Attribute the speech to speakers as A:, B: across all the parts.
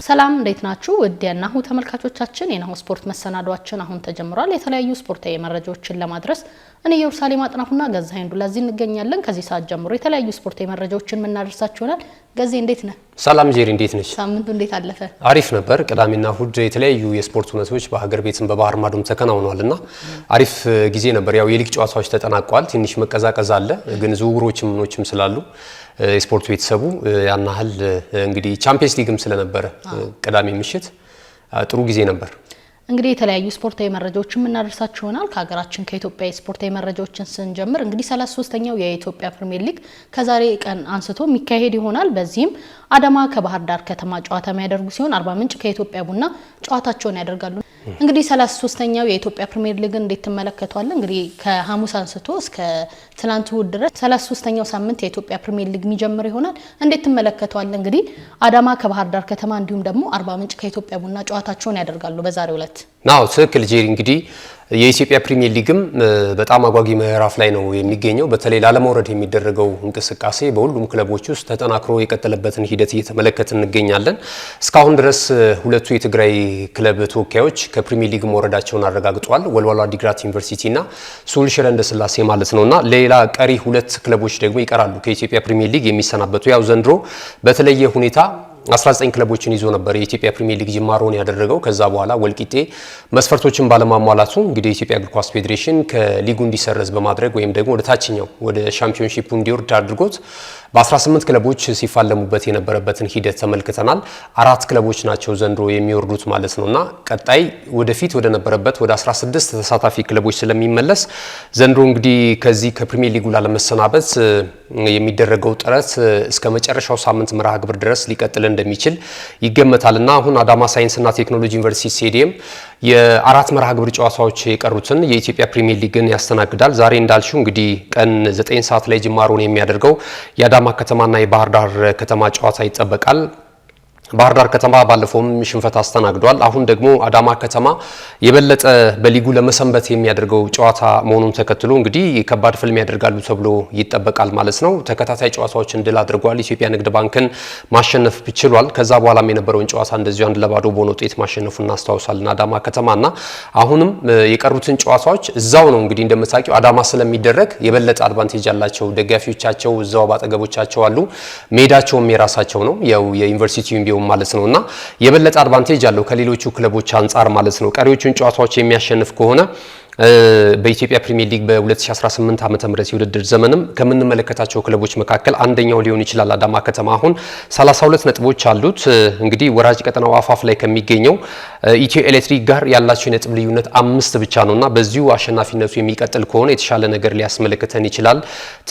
A: ሰላም እንዴት ናችሁ? ወዲያናሁ ተመልካቾቻችን የናሁ ስፖርት መሰናዷችን አሁን ተጀምሯል። የተለያዩ ስፖርታዊ መረጃዎችን ለማድረስ እኔ ኢየሩሳሌም አጥናፉና ገዛኸኝ ዱላዚ እንገኛለን። ከዚህ ሰዓት ጀምሮ የተለያዩ ስፖርታዊ መረጃዎችን መናደርሳችሁ ይሆናል። ገዜ እንዴት ነህ?
B: ሰላም ጄሪ እንዴት ነሽ?
A: ሳምንቱ እንዴት አለፈ?
B: አሪፍ ነበር። ቅዳሜና እሁድ የተለያዩ የስፖርት ሁነቶች በሀገር ቤትም በባህር ማዶም ተከናውነዋልና አሪፍ ጊዜ ነበር። ያው የሊግ ጨዋታዎች ተጠናቀዋል። ትንሽ መቀዛቀዝ አለ፣ ግን ዝውውሮችም ምኖችም ስላሉ ስፖርት ቤተሰቡ ያናህል እንግዲህ ቻምፒየንስ ሊግም ስለነበረ ቅዳሜ ምሽት ጥሩ ጊዜ ነበር።
A: እንግዲህ የተለያዩ ስፖርታዊ መረጃዎችን እናደርሳችሁ ይሆናል። ከሀገራችን ከኢትዮጵያ ስፖርታዊ መረጃዎችን ስንጀምር እንግዲህ 33ኛው የኢትዮጵያ ፕሪሚየር ሊግ ከዛሬ ቀን አንስቶ የሚካሄድ ይሆናል። በዚህም አዳማ ከባህር ዳር ከተማ ጨዋታ የሚያደርጉ ሲሆን አርባ ምንጭ ከኢትዮጵያ ቡና ጨዋታቸውን ያደርጋሉ። እንግዲህ 33ኛው የኢትዮጵያ ፕሪሚየር ሊግ እንዴት ተመለከቷል? እንግዲህ ከሐሙስ አንስቶ እስከ ትናንት እሁድ ድረስ 33ኛው ሳምንት የኢትዮጵያ ፕሪሚየር ሊግ የሚጀምር ይሆናል። እንዴት ተመለከቷል? እንግዲህ አዳማ ከባህር ዳር ከተማ እንዲሁም ደግሞ አርባ ምንጭ ከኢትዮጵያ ቡና ጨዋታቸውን ያደርጋሉ በዛሬው ዕለት።
B: ናው ትክክል ጄሪ። እንግዲህ የኢትዮጵያ ፕሪሚየር ሊግም በጣም አጓጊ ምዕራፍ ላይ ነው የሚገኘው። በተለይ ላለመውረድ የሚደረገው እንቅስቃሴ በሁሉም ክለቦች ውስጥ ተጠናክሮ የቀጠለበትን ሂደት እየተመለከትን እንገኛለን። እስካሁን ድረስ ሁለቱ የትግራይ ክለብ ተወካዮች ከፕሪሚየር ሊግ መውረዳቸውን አረጋግጠዋል። ወልዋሎ ዓዲግራት ዩኒቨርሲቲና ስሁል ሽረ እንዳስላሴ ማለት ነውና ሌላ ቀሪ ሁለት ክለቦች ደግሞ ይቀራሉ ከኢትዮጵያ ፕሪሚየር ሊግ የሚሰናበቱ። ያው ዘንድሮ በተለየ ሁኔታ 19 ክለቦችን ይዞ ነበር የኢትዮጵያ ፕሪሚየር ሊግ ጅማሮን ያደረገው። ከዛ በኋላ ወልቂጤ መስፈርቶችን ባለማሟላቱ እንግዲህ የኢትዮጵያ እግር ኳስ ፌዴሬሽን ከሊጉ እንዲሰረዝ በማድረግ ወይም ደግሞ ወደ ታችኛው ወደ ሻምፒዮንሺፑ እንዲወርድ አድርጎት በ18 ክለቦች ሲፋለሙበት የነበረበትን ሂደት ተመልክተናል። 4 ክለቦች ናቸው ዘንድሮ የሚወርዱት ማለት ነውና ቀጣይ ወደፊት ወደ ነበረበት ወደ 16 ተሳታፊ ክለቦች ስለሚመለስ ዘንድሮ እንግዲህ ከዚህ ከፕሪሚየር ሊጉ ላለመሰናበት የሚደረገው ጥረት እስከ መጨረሻው ሳምንት መርሃ ግብር ድረስ ሊቀጥል እንደሚችል ይገመታልና አሁን አዳማ ሳይንስና ቴክኖሎጂ ዩኒቨርሲቲ ስቴዲየም የአራት መርሃ ግብር ጨዋታዎች የቀሩትን የኢትዮጵያ ፕሪሚየር ሊግን ያስተናግዳል። ዛሬ እንዳልሽው እንግዲህ ቀን 9 ሰዓት ላይ ጅማሮን የሚያደርገው የአዳማ ከተማና የባህር ዳር ከተማ ጨዋታ ይጠበቃል። ባህር ዳር ከተማ ባለፈውም ሽንፈት አስተናግዷል። አሁን ደግሞ አዳማ ከተማ የበለጠ በሊጉ ለመሰንበት የሚያደርገው ጨዋታ መሆኑን ተከትሎ እንግዲህ ከባድ ፍልም ያደርጋሉ ተብሎ ይጠበቃል ማለት ነው። ተከታታይ ጨዋታዎችን ድል አድርጓል። ኢትዮጵያ ንግድ ባንክን ማሸነፍ ችሏል። ከዛ በኋላም የነበረውን ጨዋታ እንደዚሁ 1-0 በሆነ ውጤት ማሸነፉን እናስታውሳለን አዳማ ከተማና አሁንም የቀሩትን ጨዋታዎች እዛው ነው እንግዲህ እንደምታውቂው አዳማ ስለሚደረግ የበለጠ አድቫንቴጅ ያላቸው ደጋፊዎቻቸው እዛው ባጠገቦቻቸው አሉ። ሜዳቸውም የራሳቸው ነው ያው የዩኒቨርሲቲው ማለት ነውና የበለጠ አድቫንቴጅ አለው ከሌሎቹ ክለቦች አንፃር ማለት ነው። ቀሪዎቹን ጨዋታዎች የሚያሸንፍ ከሆነ በኢትዮጵያ ፕሪሚየር ሊግ በ2018 ዓመተ ምህረት የውድድር ዘመንም ከምንመለከታቸው ክለቦች መካከል አንደኛው ሊሆን ይችላል። አዳማ ከተማ አሁን 32 ነጥቦች አሉት። እንግዲህ ወራጅ ቀጠናው አፋፍ ላይ ከሚገኘው ኢትዮ ኤሌክትሪክ ጋር ያላቸው የነጥብ ልዩነት 5 ብቻ ነውና በዚሁ አሸናፊነቱ የሚቀጥል ከሆነ የተሻለ ነገር ሊያስመለክተን ይችላል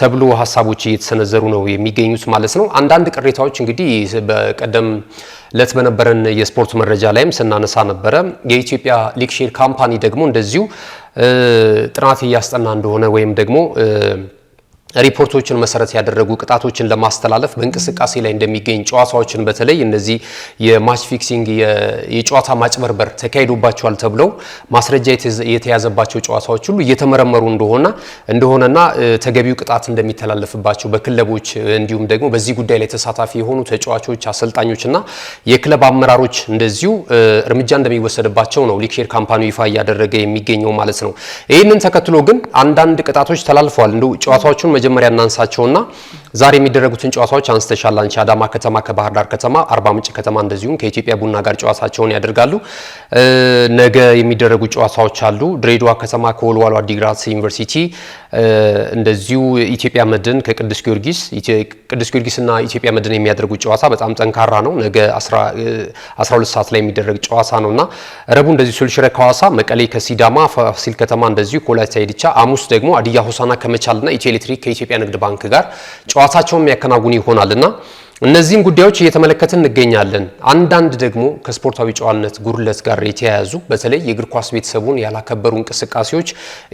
B: ተብሎ ሀሳቦች እየተሰነዘሩ ነው የሚገኙት ማለት ነው። አንዳንድ ቅሬታዎች እንግዲህ በቀደም ለት በነበረን የስፖርት መረጃ ላይም ስናነሳ ነበረ። የኢትዮጵያ ሊግ ሼር ካምፓኒ ደግሞ እንደዚሁ ጥናት እያስጠና እንደሆነ ወይም ደግሞ ሪፖርቶችን መሰረት ያደረጉ ቅጣቶችን ለማስተላለፍ በእንቅስቃሴ ላይ እንደሚገኝ ጨዋታዎችን በተለይ እነዚህ የማች ፊክሲንግ የጨዋታ ማጭበርበር ተካሂዶባቸዋል ተብለው ማስረጃ የተያዘባቸው ጨዋታዎች ሁሉ እየተመረመሩ እንደሆነና ተገቢው ቅጣት እንደሚተላለፍባቸው በክለቦች እንዲሁም ደግሞ በዚህ ጉዳይ ላይ ተሳታፊ የሆኑ ተጫዋቾች፣ አሰልጣኞችና የክለብ አመራሮች እንደዚሁ እርምጃ እንደሚወሰድባቸው ነው ሊግ ሼር ካምፓኒው ይፋ እያደረገ የሚገኘው ማለት ነው። ይህንን ተከትሎ ግን አንዳንድ ቅጣቶች ተላልፈዋል። እንደው ጨዋታዎቹን መጀመሪያ እናንሳቸውና ዛሬ የሚደረጉትን ጨዋታዎች አንስተሻል አንቺ። አዳማ ከተማ ከባህር ዳር ከተማ፣ አርባ ምንጭ ከተማ እንደዚሁም ከኢትዮጵያ ቡና ጋር ጨዋታቸውን ያደርጋሉ። ነገ የሚደረጉ ጨዋታዎች አሉ። ድሬዳዋ ከተማ ከወልዋሎ ዓዲግራት ዩኒቨርሲቲ፣ እንደዚሁ ኢትዮጵያ መድን ከቅዱስ ጊዮርጊስና ኢትዮጵያ መድን የሚያደርጉ ጨዋታ በጣም ጠንካራ ነው። ነገ 12 ሰዓት ላይ የሚደረግ ጨዋታ ነውና ረቡዕ እንደዚሁ ስሁል ሽረ ከሐዋሳ፣ መቀሌ ከሲዳማ፣ ፋሲል ከተማ እንደዚሁ ከወላይታ ዲቻ፣ ሐሙስ ደግሞ ሀዲያ ሆሳዕና ከመቻልና ኢትዮ ኤሌክትሪክ ከኢትዮጵያ ንግድ ባንክ ጋር ጨዋታቸውን የሚያከናውኑ ይሆናልና እነዚህን ጉዳዮች እየተመለከትን እንገኛለን። አንዳንድ ደግሞ ከስፖርታዊ ጨዋነት ጉድለት ጋር የተያያዙ በተለይ የእግር ኳስ ቤተሰቡን ያላከበሩ እንቅስቃሴዎች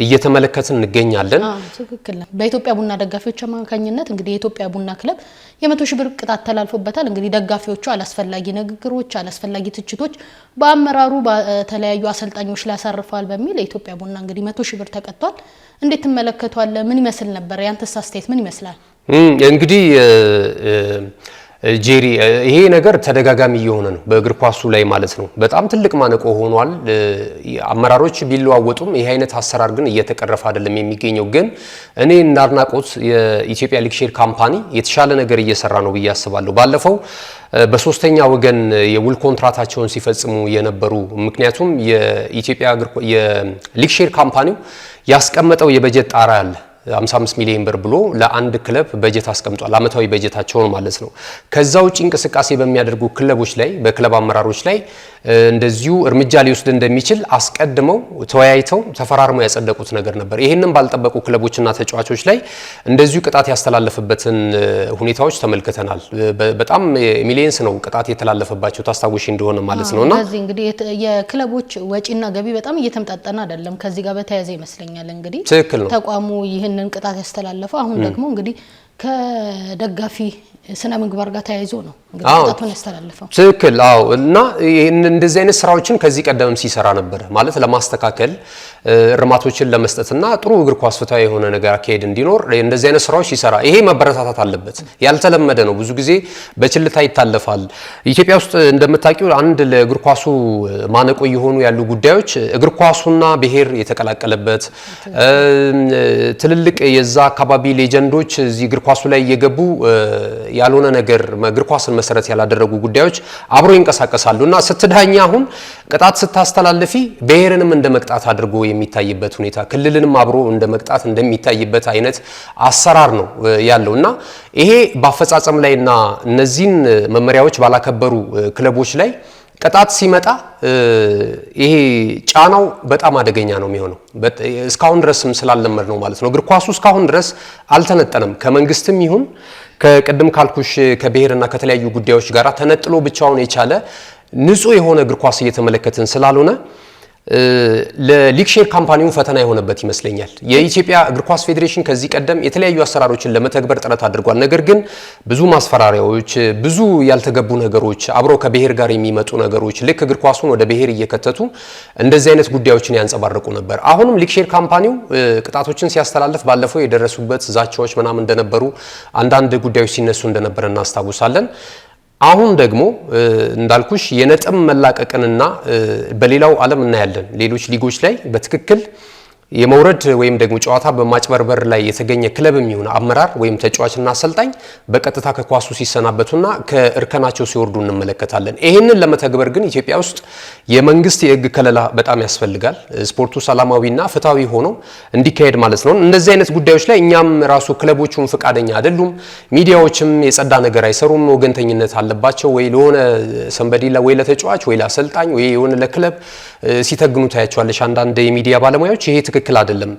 B: እየተመለከትን እንገኛለን።
A: ትክክል ነው። በኢትዮጵያ ቡና ደጋፊዎች አማካኝነት እንግዲህ የኢትዮጵያ ቡና ክለብ የ100 ሺህ ብር ቅጣት ተላልፎበታል። እንግዲህ ደጋፊዎቹ አላስፈላጊ ንግግሮች፣ አላስፈላጊ ትችቶች በአመራሩ በተለያዩ አሰልጣኞች ላይ ያሳርፋል በሚል የኢትዮጵያ ቡና እንግዲህ 100 ሺህ ብር ተቀጥቷል። እንዴት ተመለከቷል? ምን ይመስል ነበር? ያንተስ አስተያየት ምን ይመስላል?
B: እንግዲህ ጄሪ ይሄ ነገር ተደጋጋሚ የሆነ ነው በእግር ኳሱ ላይ ማለት ነው። በጣም ትልቅ ማነቆ ሆኗል። አመራሮች ቢለዋወጡም ይሄ አይነት አሰራር ግን እየተቀረፈ አይደለም የሚገኘው። ግን እኔ እንዳድናቆት የኢትዮጵያ ሊግ ሼር ካምፓኒ የተሻለ ነገር እየሰራ ነው ብዬ አስባለሁ። ባለፈው በሶስተኛ ወገን የውል ኮንትራታቸውን ሲፈጽሙ የነበሩ ምክንያቱም የኢትዮጵያ የሊግ ሼር ካምፓኒው ያስቀመጠው የበጀት ጣራ አለ 55 ሚሊዮን ብር ብሎ ለአንድ ክለብ በጀት አስቀምጧል። አመታዊ በጀታቸውን ማለት ነው። ከዛ ውጪ እንቅስቃሴ በሚያደርጉ ክለቦች ላይ በክለብ አመራሮች ላይ እንደዚሁ እርምጃ ሊወስድ እንደሚችል አስቀድመው ተወያይተው ተፈራርመው ያጸደቁት ነገር ነበር። ይሄንን ባልጠበቁ ክለቦችና ተጫዋቾች ላይ እንደዚሁ ቅጣት ያስተላለፈበትን ሁኔታዎች ተመልክተናል። በጣም ሚሊየንስ ነው ቅጣት የተላለፈባቸው ታስታውሽ እንደሆነ ማለት ነውና
A: ስለዚህ እንግዲህ የክለቦች ወጪና ገቢ በጣም እየተመጣጠነ አይደለም። ከዚህ ጋር በተያያዘ ይመስለኛል እንግዲህ ተቋሙ ይህንን ቅጣት ያስተላለፈው። አሁን ደግሞ እንግዲህ ከደጋፊ ስነ ምግባር ጋር ተያይዞ ነው እንግዲህ ቅጣቱን ያስተላለፈው።
B: ትክክል። አዎ። እና እንደዚህ አይነት ስራዎችን ከዚህ ቀደምም ሲሰራ ነበር ማለት ለማስተካከል እርማቶችን ለመስጠትና ጥሩ እግር ኳስ ፍትሃዊ የሆነ ነገር አካሄድ እንዲኖር እንደዚህ አይነት ስራዎች ሲሰራ ይሄ መበረታታት አለበት። ያልተለመደ ነው፣ ብዙ ጊዜ በችልታ ይታለፋል። ኢትዮጵያ ውስጥ እንደምታውቂው አንድ ለእግር ኳሱ ማነቆ የሆኑ ያሉ ጉዳዮች እግር ኳሱና ብሔር የተቀላቀለበት ትልልቅ የዛ አካባቢ ሌጀንዶች እዚህ እግር ኳሱ ላይ እየገቡ ያልሆነ ነገር እግር ኳስን መሰረት ያላደረጉ ጉዳዮች አብሮ ይንቀሳቀሳሉ እና ስትዳኛ አሁን ቅጣት ስታስተላልፊ ብሔርንም እንደ መቅጣት አድርጎ የሚታይበት ሁኔታ ክልልንም አብሮ እንደ መቅጣት እንደሚታይበት አይነት አሰራር ነው ያለው እና ይሄ በአፈጻጸም ላይና እነዚህን መመሪያዎች ባላከበሩ ክለቦች ላይ ቅጣት ሲመጣ ይሄ ጫናው በጣም አደገኛ ነው የሚሆነው። እስካሁን ድረስም ስላለመድ ነው ማለት ነው። እግር ኳሱ እስካሁን ድረስ አልተነጠነም ከመንግስትም ይሁን ከቅድም ካልኩሽ ከብሔርና ከተለያዩ ጉዳዮች ጋር ተነጥሎ ብቻውን የቻለ ንጹህ የሆነ እግር ኳስ እየተመለከትን ስላልሆነ ለሊግ ሼር ካምፓኒው ፈተና የሆነበት ይመስለኛል። የኢትዮጵያ እግር ኳስ ፌዴሬሽን ከዚህ ቀደም የተለያዩ አሰራሮችን ለመተግበር ጥረት አድርጓል። ነገር ግን ብዙ ማስፈራሪያዎች፣ ብዙ ያልተገቡ ነገሮች፣ አብሮ ከብሔር ጋር የሚመጡ ነገሮች ልክ እግር ኳሱን ወደ ብሔር እየከተቱ እንደዚህ አይነት ጉዳዮችን ያንጸባርቁ ነበር። አሁንም ሊግ ሼር ካምፓኒው ቅጣቶችን ሲያስተላልፍ ባለፈው የደረሱበት ዛቻዎች ምናምን እንደነበሩ አንዳንድ ጉዳዮች ሲነሱ እንደነበረ እናስታውሳለን። አሁን ደግሞ እንዳልኩሽ የነጥብ መላቀቅንና በሌላው ዓለም እናያለን። ሌሎች ሊጎች ላይ በትክክል የመውረድ ወይም ደግሞ ጨዋታ በማጭበርበር ላይ የተገኘ ክለብም ይሁን አመራር ወይም ተጫዋችና አሰልጣኝ በቀጥታ ከኳሱ ሲሰናበቱና ከእርከናቸው ሲወርዱ እንመለከታለን። ይህንን ለመተግበር ግን ኢትዮጵያ ውስጥ የመንግስት የሕግ ከለላ በጣም ያስፈልጋል። ስፖርቱ ሰላማዊና ፍትሃዊ ሆኖ እንዲካሄድ ማለት ነው። እንደዚህ አይነት ጉዳዮች ላይ እኛም ራሱ ክለቦቹም ፈቃደኛ አይደሉም። ሚዲያዎችም የጸዳ ነገር አይሰሩም። ወገንተኝነት አለባቸው ወይ ለሆነ ሰንበዲ ወይ ለተጫዋች ወይ ለአሰልጣኝ ወይ የሆነ ለክለብ ሲተግኑ ታያቸዋለሽ አንዳንድ የሚዲያ ባለሙያዎች። ይሄ ትክክል አይደለም።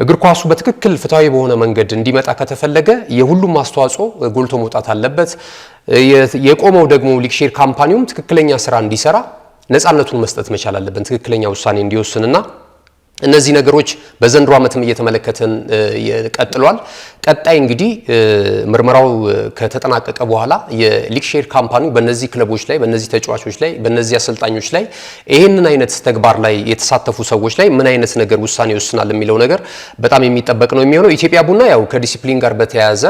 B: እግር ኳሱ በትክክል ፍትሃዊ በሆነ መንገድ እንዲመጣ ከተፈለገ የሁሉም አስተዋጽኦ ጎልቶ መውጣት አለበት። የቆመው ደግሞ ሊግ ሼር ካምፓኒውም ትክክለኛ ስራ እንዲሰራ ነፃነቱን መስጠት መቻል አለበት፣ ትክክለኛ ውሳኔ እንዲወስንና እነዚህ ነገሮች በዘንድሮ ዓመትም እየተመለከተን ቀጥሏል። ቀጣይ እንግዲህ ምርመራው ከተጠናቀቀ በኋላ የሊግ ሼር ካምፓኒው በእነዚህ ክለቦች ላይ በእነዚህ ተጫዋቾች ላይ በእነዚህ አሰልጣኞች ላይ ይህንን አይነት ተግባር ላይ የተሳተፉ ሰዎች ላይ ምን አይነት ነገር ውሳኔ ይወስናል የሚለው ነገር በጣም የሚጠበቅ ነው የሚሆነው። ኢትዮጵያ ቡና ያው ከዲሲፕሊን ጋር በተያያዘ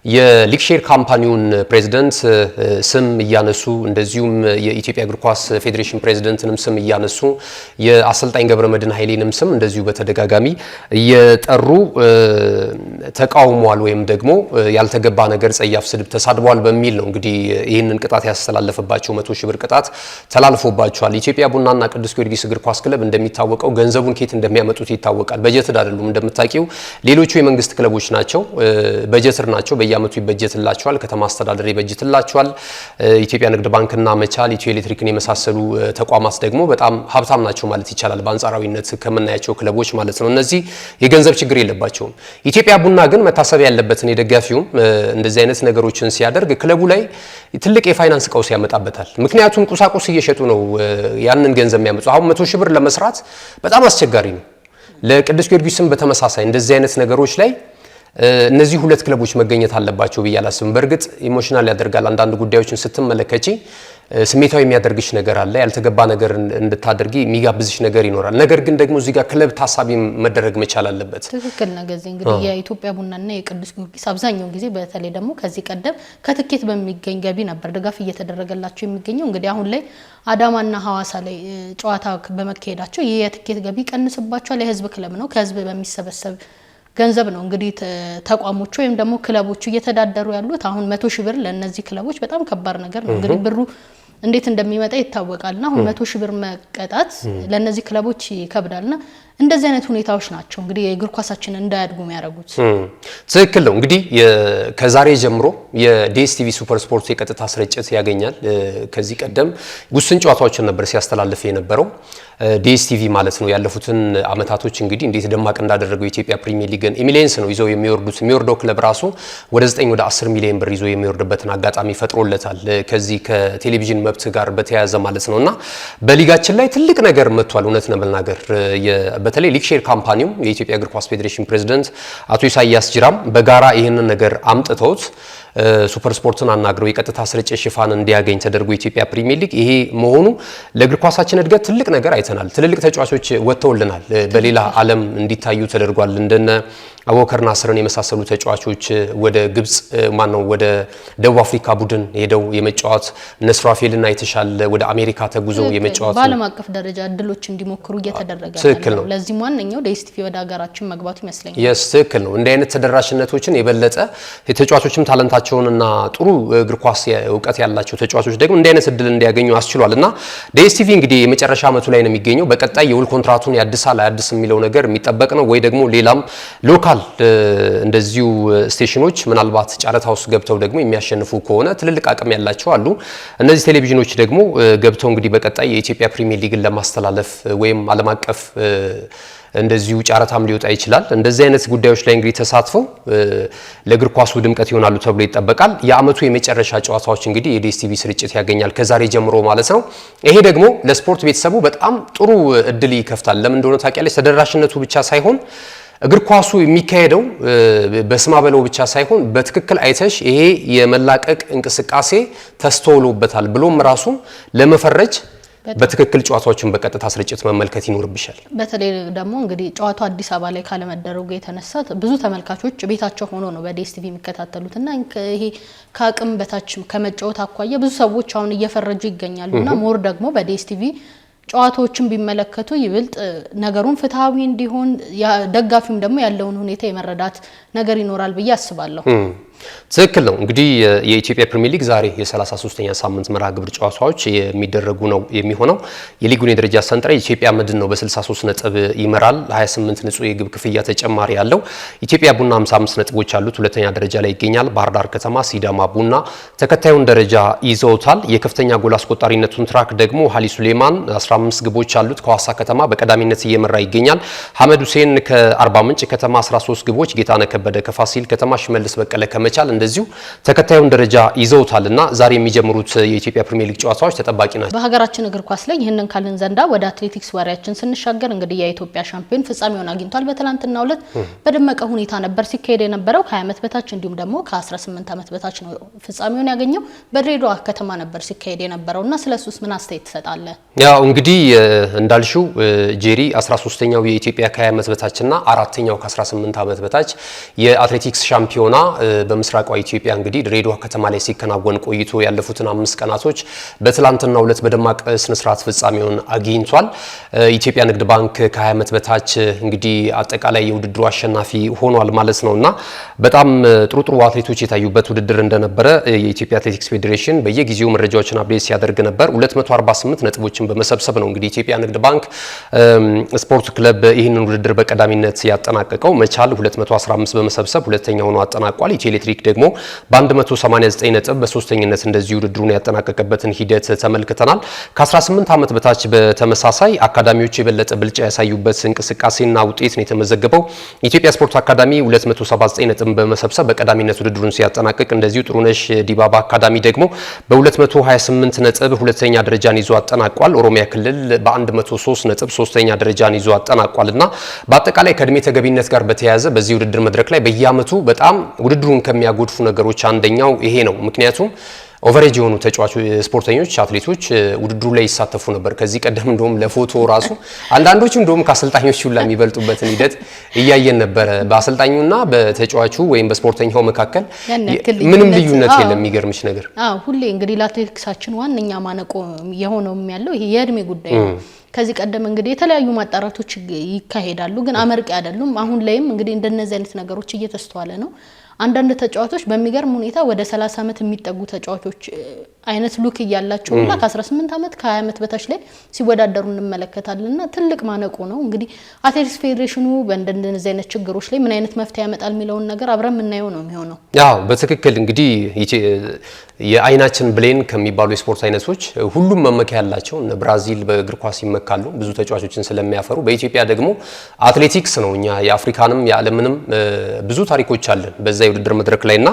B: የሊግ ሼር ካምፓኒውን ፕሬዝዳንት ስም እያነሱ እንደዚሁም የኢትዮጵያ እግር ኳስ ፌዴሬሽን ፕሬዝዳንትንም ስም እያነሱ የአሰልጣኝ ገብረመድህን ኃይሌንም ስም እንደዚሁ በተደጋጋሚ እየጠሩ ተቃውሟል ወይም ደግሞ ያልተገባ ነገር ጸያፍ ስድብ ተሳድቧል በሚል ነው እንግዲህ ይህንን ቅጣት ያስተላለፈባቸው 100 ሺህ ብር ቅጣት ተላልፎባቸዋል። ኢትዮጵያ ቡናና ቅዱስ ጊዮርጊስ እግር ኳስ ክለብ እንደሚታወቀው ገንዘቡን ኬት እንደሚያመጡት ይታወቃል። በጀትድ አይደሉም እንደምታውቂው። ሌሎቹ የመንግስት ክለቦች ናቸው፣ በጀትር ናቸው። በየአመቱ ይበጀትላቸዋል፣ ከተማ አስተዳደር ይበጀትላቸዋል። ኢትዮጵያ ንግድ ባንክና መቻል፣ ኢትዮ ኤሌክትሪክን የመሳሰሉ ተቋማት ደግሞ በጣም ሀብታም ናቸው ማለት ይቻላል በአንጻራዊነት ከምናያቸው ክለቦች ማለት ነው። እነዚህ የገንዘብ ችግር የለባቸውም። ኢትዮጵያ ቡና ግን መታሰብ ያለበትን የደጋፊውም እንደዚህ አይነት ነገሮችን ሲያደርግ ክለቡ ላይ ትልቅ የፋይናንስ ቀውስ ያመጣበታል። ምክንያቱም ቁሳቁስ እየሸጡ ነው ያንን ገንዘብ የሚያመጡ። አሁን 100 ሺህ ብር ለመስራት በጣም አስቸጋሪ ነው። ለቅዱስ ጊዮርጊስም በተመሳሳይ እንደዚህ አይነት ነገሮች ላይ እነዚህ ሁለት ክለቦች መገኘት አለባቸው ብዬ አላስብም። በእርግጥ ኢሞሽናል ያደርጋል አንዳንድ ጉዳዮችን ስትመለከቺ ስሜታዊ የሚያደርግሽ ነገር አለ፣ ያልተገባ ነገር እንድታደርጊ የሚጋብዝሽ ነገር ይኖራል። ነገር ግን ደግሞ እዚህ ጋር ክለብ ታሳቢ መደረግ መቻል አለበት።
A: ትክክል ነው። ገዜ እንግዲህ የኢትዮጵያ ቡናና የቅዱስ ጊዮርጊስ አብዛኛው ጊዜ በተለይ ደግሞ ከዚህ ቀደም ከትኬት በሚገኝ ገቢ ነበር ድጋፍ እየተደረገላቸው የሚገኘው። እንግዲህ አሁን ላይ አዳማና ሐዋሳ ላይ ጨዋታ በመካሄዳቸው ይህ የትኬት ገቢ ቀንስባቸዋል። የህዝብ ክለብ ነው፣ ከህዝብ በሚሰበሰብ ገንዘብ ነው እንግዲህ ተቋሞቹ ወይም ደግሞ ክለቦቹ እየተዳደሩ ያሉት። አሁን 100 ሺህ ብር ለነዚህ ክለቦች በጣም ከባድ ነገር ነው። እንግዲህ ብሩ እንዴት እንደሚመጣ ይታወቃልና አሁን 100 ሺህ ብር መቀጣት ለነዚህ ክለቦች ይከብዳልና እንደዚህ አይነት ሁኔታዎች ናቸው እንግዲህ የእግር ኳሳችንን እንዳያድጉ የሚያደርጉት።
B: ትክክል ነው። እንግዲህ ከዛሬ ጀምሮ የዲኤስቲቪ ሱፐር ስፖርት የቀጥታ ስርጭት ያገኛል። ከዚህ ቀደም ውስን ጨዋታዎችን ነበር ሲያስተላልፍ የነበረው ዲኤስቲቪ ማለት ነው። ያለፉትን አመታቶች እንግዲህ እንዴት ደማቅ እንዳደረገው የኢትዮጵያ ፕሪሚየር ሊግን ኤሚሌንስ ነው ይዘው የሚወርደው ክለብ ራሱ ወደ 9 ወደ 10 ሚሊዮን ብር ይዞ የሚወርድበትን አጋጣሚ ፈጥሮለታል። ከዚህ ከቴሌቪዥን መብት ጋር በተያያዘ ማለት ነውና በሊጋችን ላይ ትልቅ ነገር መጥቷል። እውነት ነው መናገር በተለይ ሊግ ሼር ካምፓኒው የኢትዮጵያ እግር ኳስ ፌዴሬሽን ፕሬዝዳንት አቶ ኢሳያስ ጅራም በጋራ ይህንን ነገር አምጥተውት ሱፐር ስፖርትን አናግረው የቀጥታ ስርጭት ሽፋን እንዲያገኝ ተደርጎ የኢትዮጵያ ፕሪሚየር ሊግ ይሄ መሆኑ ለእግር ኳሳችን እድገት ትልቅ ነገር አይተናል። ትልልቅ ተጫዋቾች ወጥተውልናል፣ በሌላ ዓለም እንዲታዩ ተደርጓል። እንደነ አቡበከር ናስርን የመሳሰሉ ተጫዋቾች ወደ ግብጽ ወደ ደቡብ አፍሪካ ቡድን ሄደው የመጫወት ነስራፌልና የተሻለ ወደ አሜሪካ ተጉዘው የመጫወት
A: በዓለም አቀፍ ደረጃ እድሎች እንዲሞክሩ እየተደረገ ነው። ለዚህም ዋነኛው ዲኤስቲቪ ወደ ሀገራችን መግባቱ ይመስለኛል።
B: ትክክል ነው። እንዲህ አይነት ተደራሽነቶችን የበለጠ የተጫዋቾችም ታለንታቸውንና ጥሩ እግር ኳስ እውቀት ያላቸው ተጫዋቾች ደግሞ እንዲህ አይነት እድል እንዲያገኙ አስችሏልና ዲኤስቲቪ እንግዲህ የመጨረሻ ዓመቱ ላይ ነው የሚገኘው። በቀጣይ የውል ኮንትራቱን ያድሳል አያድስ የሚለው ነገር የሚጠበቅ ነው ወይ ደግሞ ሌላም ሎካል እንደዚሁ ስቴሽኖች ምናልባት ጨረታ ውስጥ ገብተው ደግሞ የሚያሸንፉ ከሆነ ትልልቅ አቅም ያላቸው አሉ። እነዚህ ቴሌቪዥኖች ደግሞ ገብተው እንግዲህ በቀጣይ የኢትዮጵያ ፕሪሚየር ሊግን ለማስተላለፍ ወይም ዓለም አቀፍ እንደዚሁ ጨረታም ሊወጣ ይችላል። እንደዚህ አይነት ጉዳዮች ላይ እንግዲህ ተሳትፈው ለእግር ኳሱ ድምቀት ይሆናሉ ተብሎ ይጠበቃል። የአመቱ የመጨረሻ ጨዋታዎች እንግዲህ የዲኤስቲቪ ስርጭት ያገኛል ከዛሬ ጀምሮ ማለት ነው። ይሄ ደግሞ ለስፖርት ቤተሰቡ በጣም ጥሩ እድል ይከፍታል። ለምን እንደሆነ ታውቂያለሽ? ተደራሽነቱ ብቻ ሳይሆን እግር ኳሱ የሚካሄደው በስማ በለው ብቻ ሳይሆን በትክክል አይተሽ ይሄ የመላቀቅ እንቅስቃሴ ተስተውሎበታል ብሎም ራሱ ለመፈረጅ በትክክል ጨዋታዎችን በቀጥታ ስርጭት መመልከት ይኖርብሻል።
A: በተለይ ደግሞ እንግዲህ ጨዋታው አዲስ አበባ ላይ ካለመደረጉ የተነሳ ብዙ ተመልካቾች ቤታቸው ሆኖ ነው በዲኤስቲቪ የሚከታተሉትና ይሄ ከአቅም በታች ከመጫወት አኳያ ብዙ ሰዎች አሁን እየፈረጁ ይገኛሉና ሞር ደግሞ በዲኤስቲቪ ጨዋታዎችን ቢመለከቱ ይብልጥ ነገሩን ፍትሃዊ እንዲሆን ደጋፊም ደግሞ ያለውን ሁኔታ የመረዳት ነገር ይኖራል ብዬ አስባለሁ።
B: ትክክል ነው። እንግዲህ የኢትዮጵያ ፕሪሚየር ሊግ ዛሬ የ33ኛ ሳምንት መርሃ ግብር ጨዋታዎች የሚደረጉ ነው የሚሆነው። የሊጉን የደረጃ ሰንጠረዥ ኢትዮጵያ መድን ነው በ63 ነጥብ ይመራል። 28 ንጹህ የግብ ክፍያ ተጨማሪ ያለው ኢትዮጵያ ቡና 55 ነጥቦች አሉት፣ ሁለተኛ ደረጃ ላይ ይገኛል። ባህር ዳር ከተማ፣ ሲዳማ ቡና ተከታዩን ደረጃ ይዘውታል። የከፍተኛ ጎል አስቆጣሪነቱን ትራክ ደግሞ ሀሊ ሱሌማን 15 ግቦች አሉት ከሐዋሳ ከተማ በቀዳሚነት እየመራ ይገኛል። ሐመድ ሁሴን ከአርባ ምንጭ ከተማ 13 ግቦች፣ ጌታነህ ከበደ ከፋሲል ከተማ፣ ሽመልስ በቀለ መቻል እንደዚሁ ተከታዩን ደረጃ ይዘውታልና ዛሬ የሚጀምሩት የኢትዮጵያ ፕሪሚየር ሊግ ጨዋታዎች ተጠባቂ ናቸው። በሀገራችን
A: እግር ኳስ ላይ ይህንን ካልን ዘንዳ ወደ አትሌቲክስ ወሬያችን ስንሻገር እንግዲህ የኢትዮጵያ ሻምፒዮን ፍጻሜውን አግኝቷል። በትላንትናው ዕለት በደመቀ ሁኔታ ነበር ሲካሄድ የነበረው። ከ20 ዓመት በታች እንዲሁም ደግሞ ከ18 ዓመት በታች ነው ፍጻሜውን ያገኘው። በድሬዳዋ ከተማ ነበር ሲካሄድ የነበረውና ስለሱስ ምን አስተያየት ትሰጣለህ?
B: ያው እንግዲህ እንዳልሽው ጄሪ 13ኛው የኢትዮጵያ ከ20 ዓመት በታችና አራተኛው ከ18 ዓመት በታች የአትሌቲክስ ሻምፒዮና በምስራቋ ኢትዮጵያ እንግዲህ ድሬዳዋ ከተማ ላይ ሲከናወን ቆይቶ ያለፉትን 5 ቀናቶች በትላንትናው ዕለት በደማቅ ስነ ስርዓት ፍጻሜውን አግኝቷል። ኢትዮጵያ ንግድ ባንክ ከ20 ዓመት በታች እንግዲህ አጠቃላይ የውድድሩ አሸናፊ ሆኗል ማለት ነውና በጣም ጥሩ አትሌቶች የታዩበት ውድድር እንደነበረ የኢትዮጵያ አትሌቲክስ ፌዴሬሽን በየጊዜው መረጃዎችን አፕዴት ሲያደርግ ነበር። 248 ነጥቦችን በመሰብሰብ ነው እንግዲህ ኢትዮጵያ ንግድ ባንክ ስፖርት ክለብ ይህንን ውድድር በቀዳሚነት ያጠናቀቀው። መቻል 215 በመሰብሰብ ሁለተኛ ሆኖ አጠናቋል። ኢትዮ ኤሌክትሪክ ደግሞ በ189 ነጥብ በሶስተኝነት እንደዚህ ውድድሩን ያጠናቀቀበትን ሂደት ተመልክተናል። ከ18 ዓመት በታች በተመሳሳይ አካዳሚዎች የበለጠ ብልጫ ያሳዩበት እንቅስቃሴና ውጤት ነው የተመዘገበው። ኢትዮጵያ ስፖርት አካዳሚ 279 ነጥብ በመሰብሰብ በቀዳሚነት ውድድሩን ሲያጠናቅቅ፣ እንደዚሁ ጥሩነሽ ዲባባ አካዳሚ ደግሞ በ228 ነጥብ ሁለተኛ ደረጃን ይዞ አጠናቋል። ኦሮሚያ ክልል በ103 ነጥብ ሶስተኛ ደረጃን ይዞ አጠናቋልና በአጠቃላይ ከእድሜ ተገቢነት ጋር በተያያዘ በዚህ ውድድር መድረክ ላይ በየዓመቱ በጣም ውድድሩን ከሚያጎድፉ ነገሮች አንደኛው ይሄ ነው። ምክንያቱም ኦቨሬጅ የሆኑ ተጫዋቾች ስፖርተኞች አትሌቶች ውድድሩ ላይ ይሳተፉ ነበር። ከዚህ ቀደም እንደውም ለፎቶ ራሱ አንዳንዶቹ እንደውም ከአሰልጣኞች ሁላ የሚበልጡበትን ሂደት እያየን ነበር። በአሰልጣኙና በተጫዋቹ ወይም በስፖርተኛው መካከል ምንም ልዩነት የለም። የሚገርምሽ ነገር
A: ሁሌ እንግዲህ ለአትሌቲክሳችን ዋነኛ ማነቆ የሆነው ያለው ይሄ የእድሜ ጉዳይ ነው። ከዚህ ቀደም እንግዲህ የተለያዩ ማጣራቶች ይካሄዳሉ፣ ግን አመርቂ አይደሉም። አሁን ላይም እንግዲህ እንደነዚህ አይነት ነገሮች እየተስተዋለ ነው። አንዳንድ ተጫዋቾች በሚገርም ሁኔታ ወደ 30 ዓመት የሚጠጉ ተጫዋቾች አይነት ሉክ ያላቸውና ከ18 ዓመት ከ20 ዓመት በታች ላይ ሲወዳደሩ እንመለከታለንና ትልቅ ማነቆ ነው። እንግዲህ አትሌቲክስ ፌዴሬሽኑ በእንደነዚህ አይነት ችግሮች ላይ ምን አይነት መፍትሄ ያመጣል የሚለውን ነገር አብረን የምናየው ነው የሚሆነው።
B: ያው በትክክል እንግዲህ የአይናችን ብሌን ከሚባሉ የስፖርት አይነቶች ሁሉም መመኪያ ያላቸው እነ ብራዚል በእግር ኳስ ይመካሉ ብዙ ተጫዋቾችን ስለሚያፈሩ፣ በኢትዮጵያ ደግሞ አትሌቲክስ ነው። እኛ የአፍሪካንም የዓለምንም ብዙ ታሪኮች አለን በዛ የውድድር መድረክ ላይና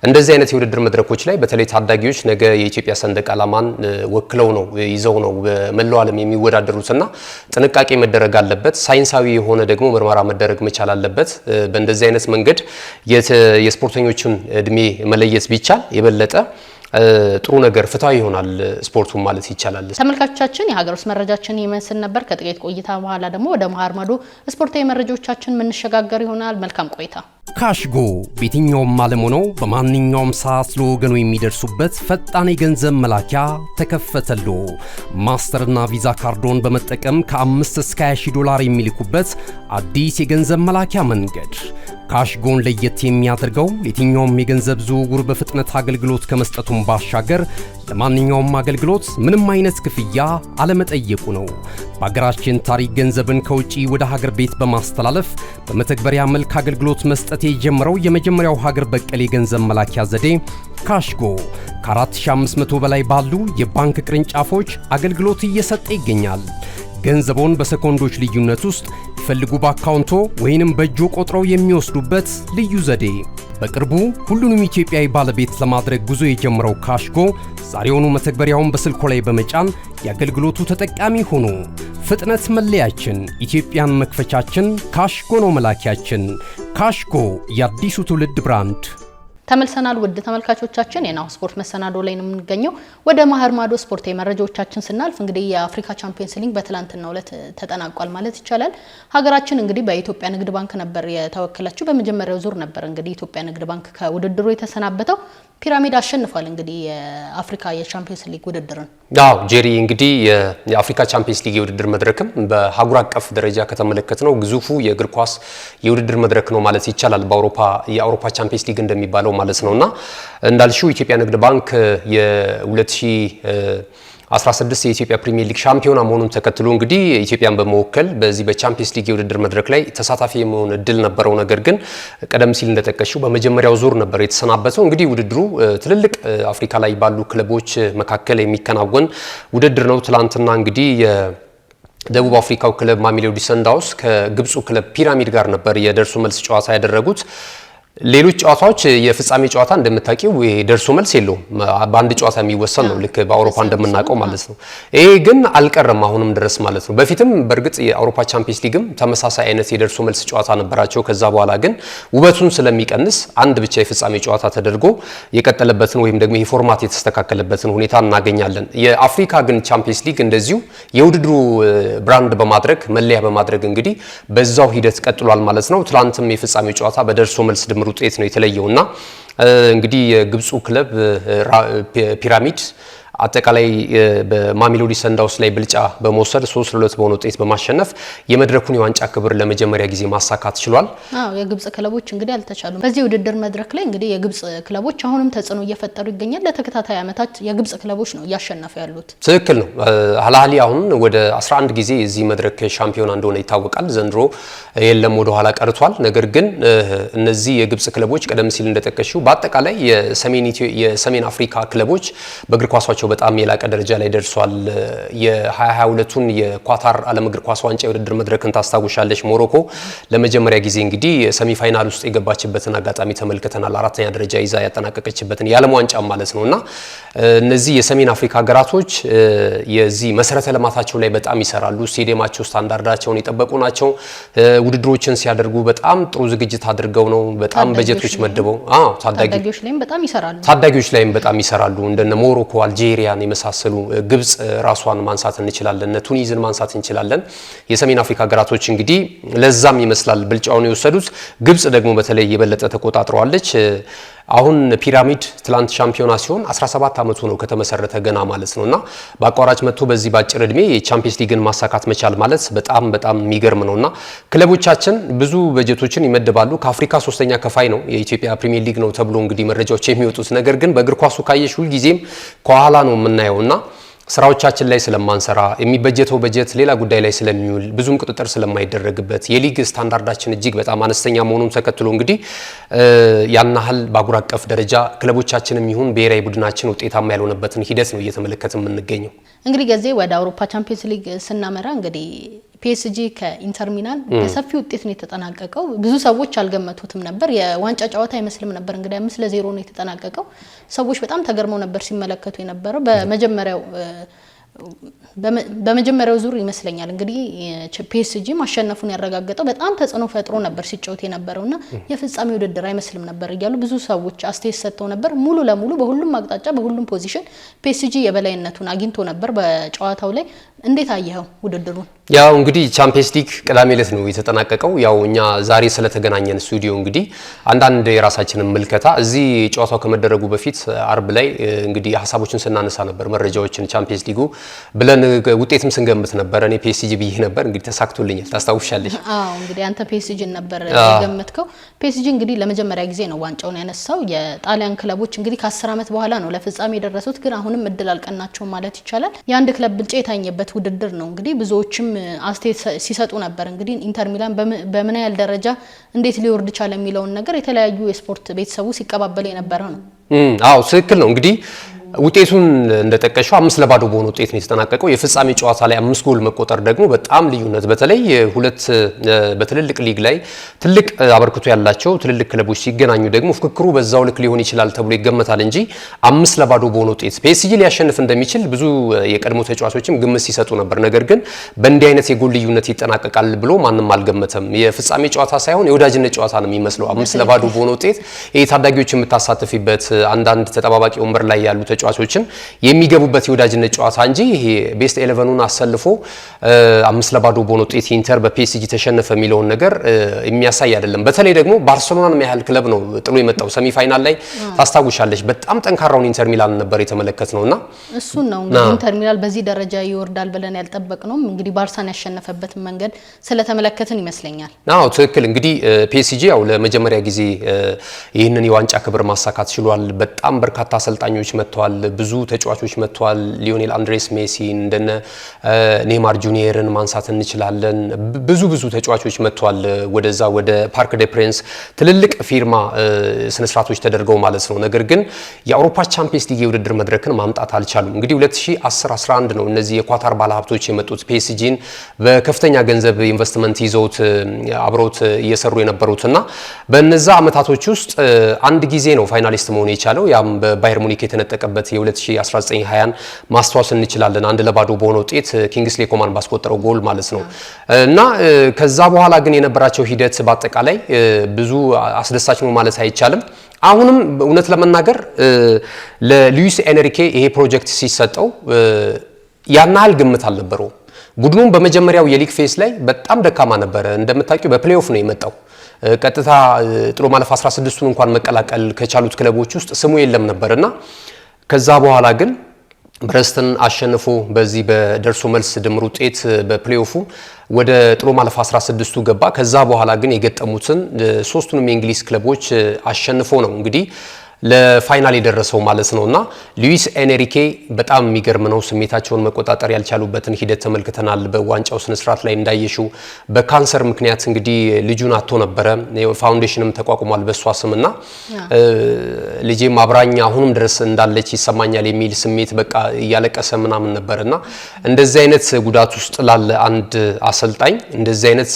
B: እንደዚህ አይነት የውድድር መድረኮች ላይ በተለይ ታዳጊዎች ነገ የኢትዮጵያ ሰንደቅ ዓላማን ወክለው ነው ይዘው ነው በመላው ዓለም የሚወዳደሩትና ጥንቃቄ መደረግ አለበት። ሳይንሳዊ የሆነ ደግሞ ምርመራ መደረግ መቻል አለበት። በእንደዚህ አይነት መንገድ የስፖርተኞችን እድሜ መለየት ቢቻል የበለጠ ጥሩ ነገር ፍትሃዊ ይሆናል ስፖርቱን ማለት ይቻላል።
A: ተመልካቾቻችን የሀገር ውስጥ መረጃችን ይመስል ነበር። ከጥቂት ቆይታ በኋላ ደግሞ ወደ መሀር ማዶ ስፖርታዊ መረጃዎቻችን የምንሸጋገር ይሆናል። መልካም ቆይታ።
C: ካሽጎ በየትኛውም ዓለም ሆነው በማንኛውም ሰዓት ለወገኑ የሚደርሱበት ፈጣን የገንዘብ መላኪያ ተከፈተሎ። ማስተርና ቪዛ ካርዶን በመጠቀም ከ5 እስከ 20 ዶላር የሚልኩበት አዲስ የገንዘብ መላኪያ መንገድ። ካሽጎን ለየት የሚያደርገው የትኛውም የገንዘብ ዝውውር በፍጥነት አገልግሎት ከመስጠቱም ባሻገር ለማንኛውም አገልግሎት ምንም አይነት ክፍያ አለመጠየቁ ነው። በሀገራችን ታሪክ ገንዘብን ከውጪ ወደ ሀገር ቤት በማስተላለፍ በመተግበሪያ መልክ አገልግሎት መስጠት የጀመረው የመጀመሪያው ሀገር በቀል የገንዘብ መላኪያ ዘዴ ካሽጎ ከ4500 በላይ ባሉ የባንክ ቅርንጫፎች አገልግሎት እየሰጠ ይገኛል። ገንዘቦን በሰኮንዶች ልዩነት ውስጥ ይፈልጉ በአካውንቶ ወይንም በእጆ ቆጥረው የሚወስዱበት ልዩ ዘዴ። በቅርቡ ሁሉንም ኢትዮጵያዊ ባለቤት ለማድረግ ጉዞ የጀመረው ካሽጎ ዛሬውኑ መተግበሪያውን በስልኮ ላይ በመጫን የአገልግሎቱ ተጠቃሚ ሆኑ። ፍጥነት መለያችን፣ ኢትዮጵያን መክፈቻችን፣ ካሽጎ ነው መላኪያችን። ካሽጎ የአዲሱ ትውልድ ብራንድ።
A: ተመልሰናል። ውድ ተመልካቾቻችን የናሁ ስፖርት መሰናዶ ላይ ነው የምንገኘው። ወደ መሀር ማዶ ስፖርታዊ መረጃዎቻችን ስናልፍ እንግዲህ የአፍሪካ ቻምፒየንስ ሊግ በትላንትናው ዕለት ተጠናቋል ማለት ይቻላል። ሀገራችን እንግዲህ በኢትዮጵያ ንግድ ባንክ ነበር የተወከለችው። በመጀመሪያው ዙር ነበር እንግዲህ ኢትዮጵያ ንግድ ባንክ ከውድድሩ የተሰናበተው። ፒራሚድ አሸንፏል እንግዲህ የአፍሪካ የቻምፒየንስ ሊግ ውድድርን።
B: ጄሪ እንግዲህ የአፍሪካ ቻምፒየንስ ሊግ የውድድር መድረክም በአህጉር አቀፍ ደረጃ ከተመለከትነው ግዙፉ የእግር ኳስ የውድድር መድረክ ነው ማለት ይቻላል። የአውሮፓ ቻምፒየንስ ሊግ እንደሚባለው ማለት ነውና እንዳልሽው ኢትዮጵያ ንግድ ባንክ የ2016 የኢትዮጵያ ፕሪሚየር ሊግ ሻምፒዮና መሆኑን ተከትሎ እንግዲህ ኢትዮጵያን በመወከል በዚህ በቻምፒየንስ ሊግ የውድድር መድረክ ላይ ተሳታፊ የመሆን እድል ነበረው። ነገር ግን ቀደም ሲል እንደጠቀሽው በመጀመሪያው ዙር ነበር የተሰናበተው። እንግዲህ ውድድሩ ትልልቅ አፍሪካ ላይ ባሉ ክለቦች መካከል የሚከናወን ውድድር ነው። ትላንትና እንግዲህ የደቡብ አፍሪካው ክለብ ማሜሎዲ ሰንዳውንስ ከግብፁ ክለብ ፒራሚድ ጋር ነበር የደርሶ መልስ ጨዋታ ያደረጉት። ሌሎች ጨዋታዎች የፍጻሜ ጨዋታ እንደምታውቂው ደርሶ መልስ የለውም። በአንድ ጨዋታ የሚወሰን ነው፣ ልክ በአውሮፓ እንደምናውቀው ማለት ነው። ይሄ ግን አልቀረም አሁንም ድረስ ማለት ነው። በፊትም በእርግጥ የአውሮፓ ቻምፒየንስ ሊግም ተመሳሳይ አይነት የደርሶ መልስ ጨዋታ ነበራቸው። ከዛ በኋላ ግን ውበቱን ስለሚቀንስ አንድ ብቻ የፍጻሜ ጨዋታ ተደርጎ የቀጠለበትን ወይም ደግሞ ይሄ ፎርማት የተስተካከለበትን ሁኔታ እናገኛለን። የአፍሪካ ግን ቻምፒየንስ ሊግ እንደዚሁ የውድድሩ ብራንድ በማድረግ መለያ በማድረግ እንግዲህ በዛው ሂደት ቀጥሏል ማለት ነው። ትላንትም የፍጻሜ ጨዋታ በደርሶ መልስ ድምር ውጤት ነው የተለየውና እንግዲህ የግብፁ ክለብ ፒራሚድ አጠቃላይ በማሜሎዲ ሰንዳውንስ ላይ ብልጫ በመውሰድ 3-2 በሆነ ውጤት በማሸነፍ የመድረኩን የዋንጫ ክብር ለመጀመሪያ ጊዜ ማሳካት ችሏል።
A: የግብጽ ክለቦች እንግዲህ አልተቻሉም። በዚህ ውድድር መድረክ ላይ እንግዲህ የግብጽ ክለቦች አሁንም ተጽዕኖ እየፈጠሩ ይገኛል። ለተከታታይ ዓመታት የግብጽ ክለቦች ነው እያሸነፉ ያሉት።
B: ትክክል ነው። አልአህሊ አሁን ወደ 11 ጊዜ የዚህ መድረክ ሻምፒዮና እንደሆነ ይታወቃል። ዘንድሮ የለም ወደ ኋላ ቀርቷል። ነገር ግን እነዚህ የግብጽ ክለቦች ቀደም ሲል እንደጠቀሽው በአጠቃላይ የሰሜን አፍሪካ ክለቦች በእግር ኳሳቸው በጣም የላቀ ደረጃ ላይ ደርሷል። የ2022ቱን የኳታር ዓለም እግር ኳስ ዋንጫ የውድድር መድረክን ታስታውሻለች። ሞሮኮ ለመጀመሪያ ጊዜ እንግዲህ ሰሚ ፋይናል ውስጥ የገባችበትን አጋጣሚ ተመልክተናል። አራተኛ ደረጃ ይዛ ያጠናቀቀችበትን የዓለም ዋንጫ ማለት ነውና እነዚህ የሰሜን አፍሪካ ሀገራቶች የዚህ መሰረተ ልማታቸው ላይ በጣም ይሰራሉ። ስቴዲየማቸው ስታንዳርዳቸውን የጠበቁ ናቸው። ውድድሮችን ሲያደርጉ በጣም ጥሩ ዝግጅት አድርገው ነው በጣም በጀቶች መድበው
A: ታዳጊዎች ላይም በጣም ይሰራሉ።
B: ታዳጊዎች ላይም በጣም ይሰራሉ። እንደነ ሞሮኮ፣ አልጄሪያን የመሳሰሉ ግብጽ ራሷን ማንሳት እንችላለን፣ ቱኒዝን ማንሳት እንችላለን። የሰሜን አፍሪካ ሀገራቶች እንግዲህ ለዛም ይመስላል ብልጫውን የወሰዱት። ግብጽ ደግሞ በተለይ የበለጠ ተቆጣጥረዋለች። አሁን ፒራሚድ ትላንት ሻምፒዮና ሲሆን 17 ዓመቱ ነው ከተመሰረተ ገና ማለት ነውና በአቋራጭ መጥቶ በዚህ ባጭር እድሜ የቻምፒየንስ ሊግን ማሳካት መቻል ማለት በጣም የሚገርም ነውና ክለቦቻችን ብዙ በጀቶችን ይመድባሉ። ከአፍሪካ ሶስተኛ ከፋይ ነው የኢትዮጵያ ፕሪሚየር ሊግ ነው ተብሎ እንግዲህ መረጃዎች የሚወጡት። ነገር ግን በእግር ኳሱ ካየሽ ሁሉ ጊዜም ከኋላ ነው የምናየውና ስራዎቻችን ላይ ስለማንሰራ የሚበጀተው በጀት ሌላ ጉዳይ ላይ ስለሚውል ብዙም ቁጥጥር ስለማይደረግበት የሊግ ስታንዳርዳችን እጅግ በጣም አነስተኛ መሆኑን ተከትሎ እንግዲህ ያናህል በአህጉር አቀፍ ደረጃ ክለቦቻችንም ይሁን ብሔራዊ ቡድናችን ውጤታማ ያልሆነበትን ሂደት ነው እየተመለከትን የምንገኘው። እንግዲህ
A: ገዜ ወደ አውሮፓ ቻምፒየንስ ሊግ ስናመራ እንግዲህ ፒኤስጂ ከኢንተር ሚላን በሰፊ ውጤት ነው የተጠናቀቀው። ብዙ ሰዎች አልገመቱትም ነበር። የዋንጫ ጨዋታ አይመስልም ነበር። እንግዲህ 5-0 ነው የተጠናቀቀው። ሰዎች በጣም ተገርመው ነበር ሲመለከቱ የነበረው። በመጀመሪያው ዙር ይመስለኛል እንግዲህ ፒኤስጂ ማሸነፉን ያረጋገጠው በጣም ተጽዕኖ ፈጥሮ ነበር ሲጫወት የነበረውና የፍጻሜ ውድድር አይመስልም ነበር እያሉ ብዙ ሰዎች አስተያየት ሰጥተው ነበር። ሙሉ ለሙሉ በሁሉም አቅጣጫ በሁሉም ፖዚሽን ፒኤስጂ የበላይነቱን አግኝቶ ነበር በጨዋታው ላይ። እንዴት አየኸው ውድድሩን?
B: ያው እንግዲህ ቻምፒየንስ ሊግ ቅዳሜ ዕለት ነው የተጠናቀቀው። ያው እኛ ዛሬ ስለተገናኘን ስቱዲዮ እንግዲህ አንዳንድ የራሳችንን ምልከታ እዚህ ጨዋታው ከመደረጉ በፊት አርብ ላይ እንግዲህ ሀሳቦችን ስናነሳ ነበር፣ መረጃዎችን ቻምፒየንስ ሊጉ ብለን ውጤትም ስንገምት ነበር። እኔ ፒኤስጂ ብዬ ነበር፣ እንግዲህ ተሳክቶልኛል። ታስታውሻለሽ?
A: አዎ እንግዲህ አንተ ፒኤስጂ ነበር የገመትከው። ፒኤስጂ እንግዲህ ለመጀመሪያ ጊዜ ነው ዋንጫውን ያነሳው። የጣሊያን ክለቦች እንግዲህ ከ10 ዓመት በኋላ ነው ለፍጻሜ የደረሱት፣ ግን አሁንም እድል አልቀናቸውም ማለት ይቻላል። የአንድ ክለብ ብልጫ የታኘበት ውድድር ነው። እንግዲህ ብዙዎችም አስተያየት ሲሰጡ ነበር። እንግዲህ ኢንተር ሚላን በምን ያህል ደረጃ እንዴት ሊወርድ ቻለ የሚለውን ነገር የተለያዩ የስፖርት ቤተሰቡ ሲቀባበል የነበረ ነው።
B: አዎ ትክክል ነው። እንግዲህ ውጤቱን እንደጠቀሽው 5-0 በሆነ ውጤት ነው የተጠናቀቀው። የፍጻሜ ጨዋታ ላይ 5 ጎል መቆጠር ደግሞ በጣም ልዩነት፣ በተለይ ሁለት በትልልቅ ሊግ ላይ ትልቅ አበርክቶ ያላቸው ትልልቅ ክለቦች ሲገናኙ ደግሞ ፍክክሩ በዛው ልክ ሊሆን ይችላል ተብሎ ይገመታል እንጂ 5-0 በሆነ ውጤት ፒኤስጂ ሊያሸንፍ እንደሚችል ብዙ የቀድሞ ተጫዋቾችም ግምት ሲሰጡ ነበር። ነገር ግን በእንዲህ አይነት የጎል ልዩነት ይጠናቀቃል ብሎ ማንም አልገመተም። የፍጻሜ ጨዋታ ሳይሆን የወዳጅነት ጨዋታ ነው የሚመስለው። 5-0 በሆነ ውጤት ታዳጊዎች የምታሳትፊበት አንዳንድ ተጠባባቂ ወንበር ላይ ያሉ ተጫዋቾችን የሚገቡበት የወዳጅነት ጨዋታ እንጂ ይሄ ቤስት 11ን አሰልፎ 5-0 በሆነ ውጤት ኢንተር በፒኤስጂ ተሸነፈ የሚለውን ነገር የሚያሳይ አይደለም። በተለይ ደግሞ ባርሴሎናን ያህል ክለብ ነው ጥሎ የመጣው። ሰሚ ፋይናል ላይ ታስታውሻለች፣ በጣም ጠንካራውን ኢንተር ሚላን ነበር የተመለከትነውና
A: እሱን ነው እንግዲህ ኢንተር ሚላን በዚህ ደረጃ ይወርዳል ብለን ያልጠበቅነው እንግዲህ ባርሳን ያሸነፈበት መንገድ ስለተመለከትን ይመስለኛል።
B: አዎ ትክክል። እንግዲህ ፒኤስጂ ያው ለመጀመሪያ ጊዜ ይህንን የዋንጫ ክብር ማሳካት ችሏል። በጣም በርካታ አሰልጣኞች መጥተዋል፣ ብዙ ተጫዋቾች መጥተዋል። ሊዮኔል አንድሬስ ሜሲ እንደነ ኔይማር ጁኒየርን ማንሳት እንችላለን። ብዙ ተጫዋቾች መጥተዋል ወደዛ ወደ ፓርክ ደ ፕሪንስ ትልልቅ ፊርማ ስነስርዓቶች ተደርገው ማለት ነው። ነገር ግን የአውሮፓ ቻምፒየንስ ሊግ የውድድር መድረክን ማምጣት አልቻሉም። እንግዲህ 2010-11 ነው እነዚህ የኳታር ባለሀብቶች የመጡት ፒኤስጂን በከፍተኛ ገንዘብ ኢንቨስትመንት ይዘውት አብረውት እየሰሩ የነበሩትና በነዛ አመታቶች ውስጥ አንድ ጊዜ ነው ፋይናሊስት መሆን የቻለው። ያም በባየር ሙኒክ የተነጠቀበት የ2019-20 ማስተዋወስ እንችላለን። 1-0 በሆነ ውጤት ኪንግስሌ ኮማን ባስቆጠረው ጎል ማለት ነው። እና ከዛ በኋላ ግን የነበራቸው ሂደት በአጠቃላይ ብዙ አስደሳች ነው ማለት አይቻልም። አሁንም እውነት ለመናገር ለሉዊስ ኤንሪኬ ይሄ ፕሮጀክት ሲሰጠው ያናል ግምት አልነበረው። ቡድኑም በመጀመሪያው የሊግ ፌስ ላይ በጣም ደካማ ነበረ። እንደምታውቂው በፕሌይኦፍ ነው የመጣው። ቀጥታ ጥሎ ማለፍ 16ቱን እንኳን መቀላቀል ከቻሉት ክለቦች ውስጥ ስሙ የለም ነበርና ከዛ በኋላ ግን ብረስትን አሸንፎ በዚህ በደርሶ መልስ ድምር ውጤት በፕሌይኦፉ ወደ ጥሎ ማለፍ 16ቱ ገባ። ከዛ በኋላ ግን የገጠሙትን ሶስቱንም የእንግሊዝ ክለቦች አሸንፎ ነው እንግዲህ ለፋይናል የደረሰው ማለት ነውና ሉዊስ ኤንሪኬ በጣም የሚገርም ነው። ስሜታቸውን መቆጣጠር ያልቻሉበትን ሂደት ተመልክተናል። በዋንጫው ስነ ስርዓት ላይ እንዳየሽው በካንሰር ምክንያት እንግዲህ ልጁን አጥቶ ነበረ። ፋውንዴሽንም ተቋቁሟል በሷ ስምና ልጄም አብራኛ አሁንም ድረስ እንዳለች ይሰማኛል የሚል ስሜት በቃ እያለቀሰ ምናምን ነበርና እንደዚህ አይነት ጉዳት ውስጥ ላለ አንድ አሰልጣኝ እንደዚህ አይነት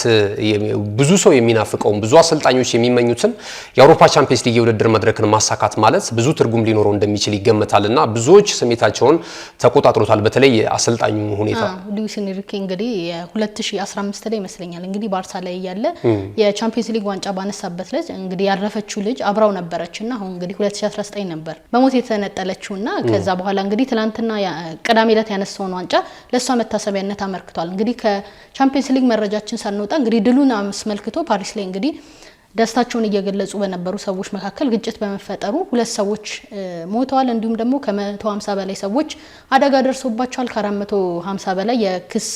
B: ብዙ ሰው የሚናፍቀው ብዙ አሰልጣኞች የሚመኙትን የአውሮፓ ቻምፒየንስ ሊግ የውድድር መድረክን ማሳካት ማለት ብዙ ትርጉም ሊኖረው እንደሚችል ይገመታልና ብዙዎች ስሜታቸውን ተቆጣጥሮታል። በተለይ አሰልጣኙ ሁኔታ
A: ሉዊስ ኤንሪኬ እንግዲህ የ2015 ላይ ይመስለኛል እንግዲህ ባርሳ ላይ ያለ የቻምፒየንስ ሊግ ዋንጫ ባነሳበት ልጅ እንግዲህ ያረፈችው ልጅ አብራው ነበረችና አሁን እንግዲህ 2019 ነበር በሞት የተነጠለችውና ከዛ በኋላ እንግዲህ ትላንትና ቅዳሜ ዕለት ያነሳውን ዋንጫ ለሷ መታሰቢያነት አመርክቷል። እንግዲህ ከቻምፒየንስ ሊግ መረጃችን ሳንወጣ እንግዲህ ድሉን አስመልክቶ ፓሪስ ላይ እንግዲህ ደስታቸውን እየገለጹ በነበሩ ሰዎች መካከል ግጭት በመፈጠሩ 2 ሰዎች ሞተዋል። እንዲሁም ደግሞ ከ150 በላይ ሰዎች አደጋ ደርሶባቸዋል። ከ450 በላይ የክስ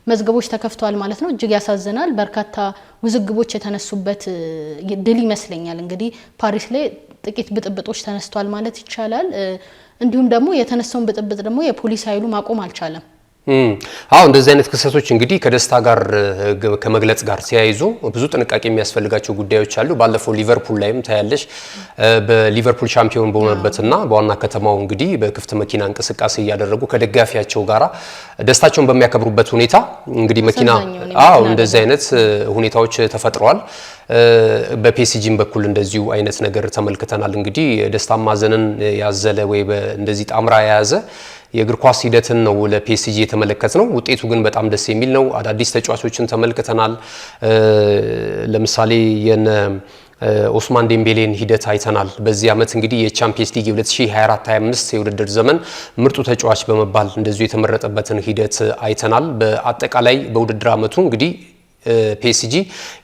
A: መዝገቦች ተከፍተዋል ማለት ነው። እጅግ ያሳዝናል። በርካታ ውዝግቦች የተነሱበት ድል ይመስለኛል። እንግዲህ ፓሪስ ላይ ጥቂት ብጥብጦች ተነስተዋል ማለት ይቻላል። እንዲሁም ደግሞ የተነሳውን ብጥብጥ ደግሞ የፖሊስ ኃይሉ ማቆም አልቻለም።
B: እንደዚህ አይነት ክስተቶች እንግዲህ ከደስታ ጋር ከመግለጽ ጋር ተያይዞ ብዙ ጥንቃቄ የሚያስፈልጋቸው ጉዳዮች አሉ። ባለፈው ሊቨርፑል ላይም ታያለሽ በሊቨርፑል ሻምፒዮን በሆነበትና በዋና ከተማው እንግዲህ በክፍት መኪና እንቅስቃሴ እያደረጉ ከደጋፊያቸው ጋራ ደስታቸውን በሚያከብሩበት ሁኔታ እንግዲህ መኪና እንደዚህ አይነት ሁኔታዎች ተፈጥረዋል። በፒኤስጂም በኩል እንደዚሁ አይነት ነገር ተመልክተናል። እንግዲህ ደስታ ማዘንን ያዘለ ወይ እንደዚህ ጣምራ የያዘ የእግር ኳስ ሂደትን ነው ለፒኤስጂ የተመለከትነው። ውጤቱ ግን በጣም ደስ የሚል ነው። አዳዲስ ተጫዋቾችን ተመልክተናል። ለምሳሌ የነ ኦስማን ዴምቤሌን ሂደት አይተናል። በዚህ ዓመት እንግዲህ የቻምፒየንስ ሊግ 2024-25 የውድድር ዘመን ምርጡ ተጫዋች በመባል እንደዚሁ የተመረጠበትን ሂደት አይተናል። በአጠቃላይ በውድድር ዓመቱ እንግዲህ ፒኤስጂ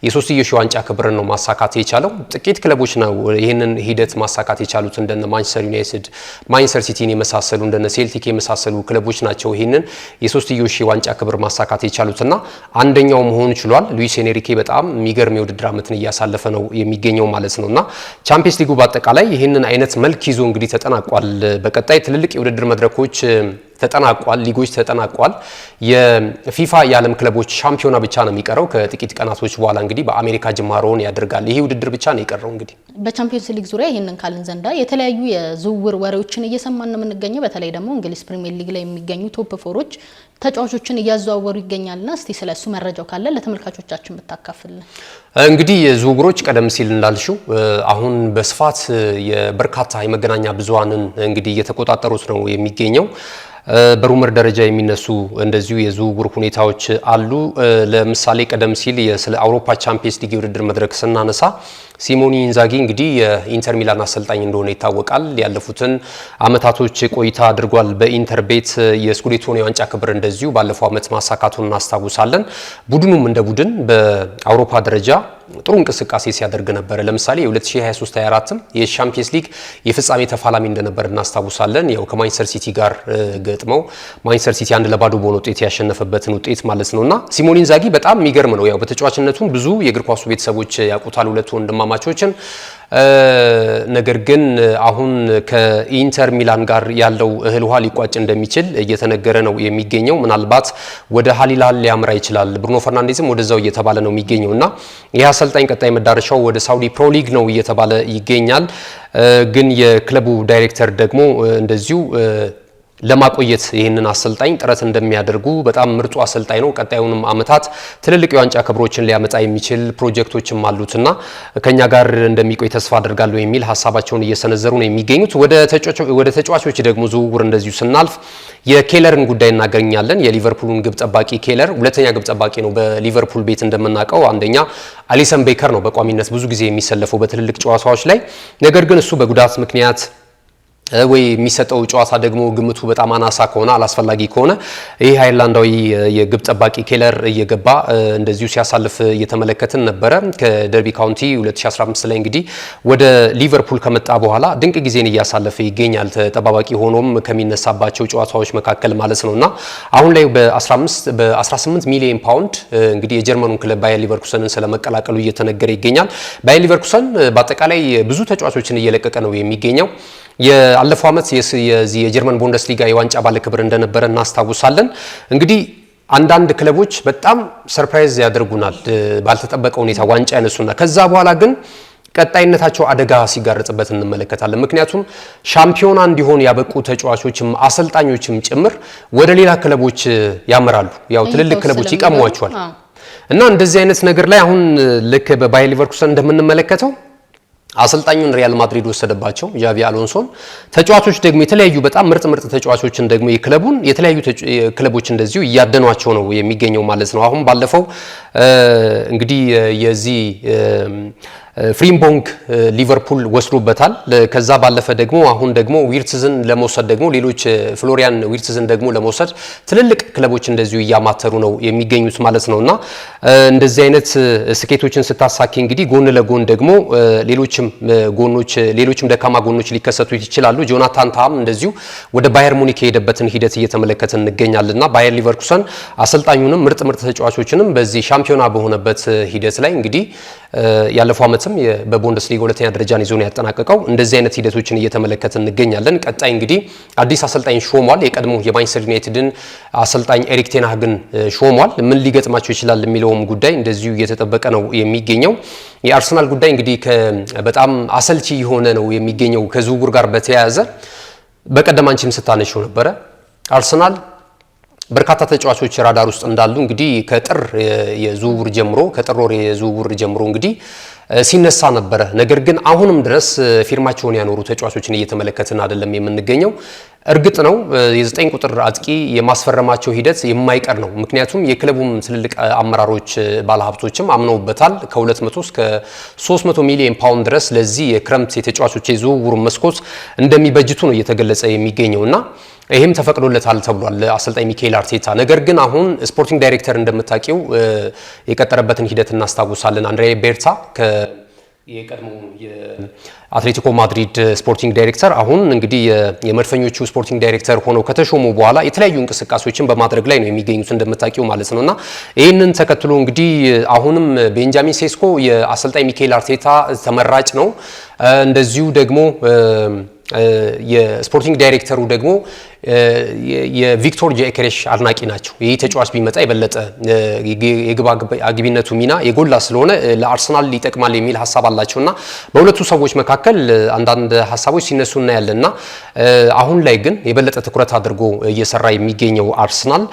B: የሶስትዮሽ ዋንጫ ክብርን ነው ማሳካት የቻለው። ጥቂት ክለቦች ነው ይህንን ሂደት ማሳካት የቻሉት እንደነ ማንቸስተር ዩናይትድ፣ ማንቸስተር ሲቲን የመሳሰሉ እንደነ ሴልቲክ የመሳሰሉ ክለቦች ናቸው ይህንን የሶስትዮሽ ዋንጫ ክብር ማሳካት የቻሉትና አንደኛው መሆን ችሏል። ሉዊስ ኤንሪኬ በጣም የሚገርም የውድድር ዓመትን እያሳለፈ ነው የሚገኘው ማለት ነውና ቻምፒየንስ ሊጉ በአጠቃላይ ይህንን አይነት መልክ ይዞ እንግዲህ ተጠናቋል። በቀጣይ ትልልቅ የውድድር መድረኮች ተጠናቋል። ሊጎች ተጠናቋል። የፊፋ የዓለም ክለቦች ሻምፒዮና ብቻ ነው የሚቀረው። ከጥቂት ቀናቶች በኋላ እንግዲህ በአሜሪካ ጅማሮውን ያደርጋል። ይሄ ውድድር ብቻ ነው የቀረው። እንግዲህ
A: በቻምፒየንስ ሊግ ዙሪያ ይሄንን ካልን ዘንዳ የተለያዩ የዝውውር ወሬዎችን እየሰማን ነው የምንገኘው። በተለይ ደግሞ እንግሊዝ ፕሪሚየር ሊግ ላይ የሚገኙ ቶፕ ፎሮች ተጫዋቾችን እያዘዋወሩ ይገኛልና እስቲ ስለሱ መረጃው ካለ ለተመልካቾቻችን ብታካፍልን።
B: እንግዲህ ዝውውሮች ቀደም ሲል እንዳልሽው አሁን በስፋት የበርካታ የመገናኛ ብዙሃንን እንግዲህ እየተቆጣጠሩት ነው የሚገኘው። በሩመር ደረጃ የሚነሱ እንደዚሁ የዝውውር ሁኔታዎች አሉ። ለምሳሌ ቀደም ሲል ስለ አውሮፓ ቻምፒየንስ ሊግ የውድድር መድረክ ስናነሳ ሲሞኒ ኢንዛጊ እንግዲህ የኢንተር ሚላን አሰልጣኝ እንደሆነ ይታወቃል። ያለፉትን አመታቶች ቆይታ አድርጓል በኢንተር ቤት። የስኩዴቶን የዋንጫ ክብር እንደዚሁ ባለፈው አመት ማሳካቱን እናስታውሳለን። ቡድኑም እንደ ቡድን በአውሮፓ ደረጃ ጥሩ እንቅስቃሴ ሲያደርግ ነበር። ለምሳሌ የ2023-24 የቻምፒየንስ ሊግ የፍጻሜ ተፋላሚ እንደነበር እናስታውሳለን። ያው ከማንቸስተር ሲቲ ጋር ገጥመው ማንቸስተር ሲቲ 1-0 በሆነ ውጤት ያሸነፈበትን ውጤት ማለት ነውና ሲሞኒ ኢንዛጊ በጣም የሚገርም ነው። ያው በተጫዋችነቱም ብዙ የእግር ኳሱ ቤተሰቦች ያውቁታል ሁለቱ ወንድማማቾችን። ነገር ግን አሁን ከኢንተር ሚላን ጋር ያለው እህል ውሃ ሊቋጭ እንደሚችል እየተነገረ ነው የሚገኘው። ምናልባት ወደ ሀሊላል ሊያምራ ይችላል። ብሩኖ ፈርናንዴዝም ወደዛው እየተባለ ነው የሚገኘውና ይህ አሰልጣኝ ቀጣይ መዳረሻው ወደ ሳውዲ ፕሮ ሊግ ነው እየተባለ ይገኛል። ግን የክለቡ ዳይሬክተር ደግሞ እንደዚሁ ለማቆየት ይህንን አሰልጣኝ ጥረት እንደሚያደርጉ በጣም ምርጡ አሰልጣኝ ነው። ቀጣዩንም አመታት ትልልቅ የዋንጫ ክብሮችን ሊያመጣ የሚችል ፕሮጀክቶችም አሉትና ከኛ ጋር እንደሚቆይ ተስፋ አድርጋለሁ የሚል ሀሳባቸውን እየሰነዘሩ ነው የሚገኙት። ወደ ተጫዋቾች ደግሞ ዝውውር እንደዚሁ ስናልፍ የኬለርን ጉዳይ እናገኛለን። የሊቨርፑልን ግብ ጠባቂ ኬለር ሁለተኛ ግብ ጠባቂ ነው በሊቨርፑል ቤት እንደምናውቀው። አንደኛ አሊሰን ቤከር ነው በቋሚነት ብዙ ጊዜ የሚሰለፈው በትልልቅ ጨዋታዎች ላይ። ነገር ግን እሱ በጉዳት ምክንያት ወይ የሚሰጠው ጨዋታ ደግሞ ግምቱ በጣም አናሳ ከሆነ አላስፈላጊ ከሆነ ይሄ ሃይላንዳዊ የግብ ጠባቂ ኬለር እየገባ እንደዚሁ ሲያሳልፍ እየተመለከትን ነበረ። ከደርቢ ካውንቲ 2015 ላይ እንግዲህ ወደ ሊቨርፑል ከመጣ በኋላ ድንቅ ጊዜን እያሳለፈ ይገኛል። ተጠባባቂ ሆኖም ከሚነሳባቸው ጨዋታዎች መካከል ማለት ነውና አሁን ላይ በ18 ሚሊዮን ፓውንድ እንግዲህ የጀርመኑን ክለብ ባየር ሊቨርኩሰንን ስለመቀላቀሉ እየተነገረ ይገኛል። ባየር ሊቨርኩሰን በአጠቃላይ ብዙ ተጫዋቾችን እየለቀቀ ነው የሚገኘው። ያለፈው ዓመት የጀርመን ቡንደስሊጋ የዋንጫ ባለክብር እንደነበረ እናስታውሳለን። እንግዲህ አንዳንድ ክለቦች በጣም ሰርፕራይዝ ያደርጉናል ባልተጠበቀ ሁኔታ ዋንጫ ያነሱና ከዛ በኋላ ግን ቀጣይነታቸው አደጋ ሲጋረጥበት እንመለከታለን። ምክንያቱም ሻምፒዮና እንዲሆን ያበቁ ተጫዋቾችም አሰልጣኞችም ጭምር ወደ ሌላ ክለቦች ያመራሉ። ያው ትልልቅ ክለቦች ይቀሟቸዋል እና እንደዚህ አይነት ነገር ላይ አሁን ልክ በባየር ሊቨርኩሰን እንደምንመለከተው አሰልጣኙን ሪያል ማድሪድ ወሰደባቸው ጃቪ አሎንሶን። ተጫዋቾች ደግሞ የተለያዩ በጣም ምርጥ ተጫዋቾችን ደግሞ የክለቡን የተለያዩ ክለቦች እንደዚሁ እያደኗቸው ነው የሚገኘው ማለት ነው። አሁን ባለፈው እንግዲህ የዚህ ፍሪምቦንግ ሊቨርፑል ወስዶበታል። ከዛ ባለፈ ደግሞ አሁን ደግሞ ዊርትዝን ለመውሰድ ደግሞ ሌሎች ፍሎሪያን ዊርትዝን ደግሞ ለመውሰድ ትልልቅ ክለቦች እንደዚሁ እያማተሩ ነው የሚገኙት ማለት ነውና እንደዚህ አይነት ስኬቶችን ስታሳኪ እንግዲህ ጎን ለጎን ደግሞ ሌሎችም ደካማ ጎኖች ሊከሰቱ ይችላሉ። ጆናታን ታም እንደዚሁ ወደ ባየር ሙኒክ የሄደበትን ሂደት እየተመለከትን እንገኛለንና ባየር ሊቨርኩሰን አሰልጣኙንም ምርጥ ተጫዋቾችንም በዚህ ሻምፒዮና በሆነበት ሂደት ላይ እንግዲህ ያለፈው ዓመትም በቡንደስሊጋ ሁለተኛ ደረጃን ይዞ ነው ያጠናቀቀው። እንደዚህ አይነት ሂደቶችን እየተመለከትን እንገኛለን። ቀጣይ እንግዲህ አዲስ አሰልጣኝ ሾሟል። የቀድሞ የማንቸስተር ዩናይትድን አሰልጣኝ ኤሪክ ቴን ሃግን ሾሟል። ምን ሊገጥማቸው ይችላል የሚለውም ጉዳይ እንደዚሁ እየተጠበቀ ነው የሚገኘው። የአርሰናል ጉዳይ እንግዲህ በጣም አሰልቺ የሆነ ነው የሚገኘው ከዝውውር ጋር በተያያዘ በቀደም አንቺም ስታነሺው ነበረ አርሰናል በርካታ ተጫዋቾች ራዳር ውስጥ እንዳሉ እንግዲህ ከጥር ወር የዝውውር ጀምሮ እንግዲህ ሲነሳ ነበረ። ነገር ግን አሁንም ድረስ ፊርማቸውን ያኖሩ ተጫዋቾችን እየተመለከትን አይደለም የምንገኘው። እርግጥ ነው የ9 ቁጥር አጥቂ የማስፈረማቸው ሂደት የማይቀር ነው። ምክንያቱም የክለቡም ትልልቅ አመራሮች ባለሀብቶችም አምነውበታል። ከ200 እስከ 300 ሚሊዮን ፓውንድ ድረስ ለዚህ የክረምት የተጫዋቾች የዝውውር መስኮት እንደሚበጅቱ ነው እየተገለጸ የሚገኘውና ይህም ተፈቅዶለታል ተብሏል አሰልጣኝ ሚካኤል አርቴታ። ነገር ግን አሁን ስፖርቲንግ ዳይሬክተር እንደምታውቂው የቀጠረበትን ሂደት እናስታውሳለን። አንድሬ ቤርታ የቀድሞ የአትሌቲኮ ማድሪድ ስፖርቲንግ ዳይሬክተር አሁን እንግዲህ የመድፈኞቹ ስፖርቲንግ ዳይሬክተር ሆነው ከተሾሙ በኋላ የተለያዩ እንቅስቃሴዎችን በማድረግ ላይ ነው የሚገኙት እንደምታውቂው ማለት ነውና ይህንን ተከትሎ እንግዲህ አሁንም ቤንጃሚን ሴስኮ የአሰልጣኝ ሚካኤል አርቴታ ተመራጭ ነው። እንደዚሁ ደግሞ የስፖርቲንግ ዳይሬክተሩ ደግሞ የቪክቶር ጆኬሬሽ አድናቂ ናቸው። ይህ ተጫዋች ቢመጣ የበለጠ የግብ አግቢነቱ ሚና የጎላ ስለሆነ ለአርሰናል ይጠቅማል የሚል ሀሳብ አላቸውና በሁለቱ ሰዎች መካከል አንዳንድ ሀሳቦች ሲነሱ እናያለንና አሁን ላይ ግን የበለጠ ትኩረት አድርጎ እየሰራ የሚገኘው አርሰናል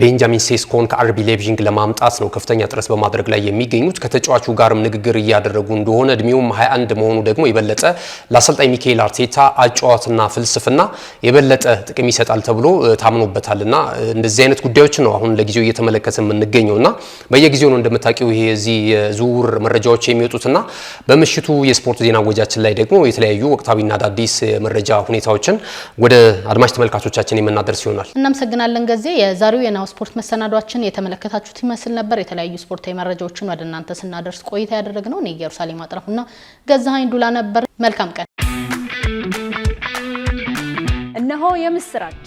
B: ቤንጃሚን ሴስኮን ከአርቢ ሌቪዥንግ ለማምጣት ነው ከፍተኛ ጥረት በማድረግ ላይ የሚገኙት። ከተጫዋቹ ጋርም ንግግር እያደረጉ እንደሆነ እድሜውም 21 መሆኑ ደግሞ የበለጠ ለአሰልጣኝ ሚካኤል አርቴታ አጫዋትና ፍልስፍና የበለጠ ጥቅም ይሰጣል ተብሎ ታምኖበታልና እንደዚህ አይነት ጉዳዮች ነው አሁን ለጊዜው እየተመለከተ የምንገኘውና በየጊዜው ነው እንደምታውቂው ይሄ እዚህ የዝውውር መረጃዎች የሚወጡትና በምሽቱ የስፖርት ዜና ወጃችን ላይ ደግሞ የተለያዩ ወቅታዊና አዳዲስ መረጃ ሁኔታዎችን ወደ አድማጭ ተመልካቾቻችን የምናደርስ ይሆናል።
A: እናመሰግናለን ገዜ። የዛሬው የናሁ ስፖርት መሰናዷችን የተመለከታችሁት ይመስል ነበር። የተለያዩ ስፖርታዊ መረጃዎችን ወደ እናንተ ስናደርስ ቆይታ ያደረግነው እኔ ኢየሩሳሌም አጥራፉና ገዛኸኝ ዱላ ነበር። መልካም ቀን።
D: እነሆ የምስራች!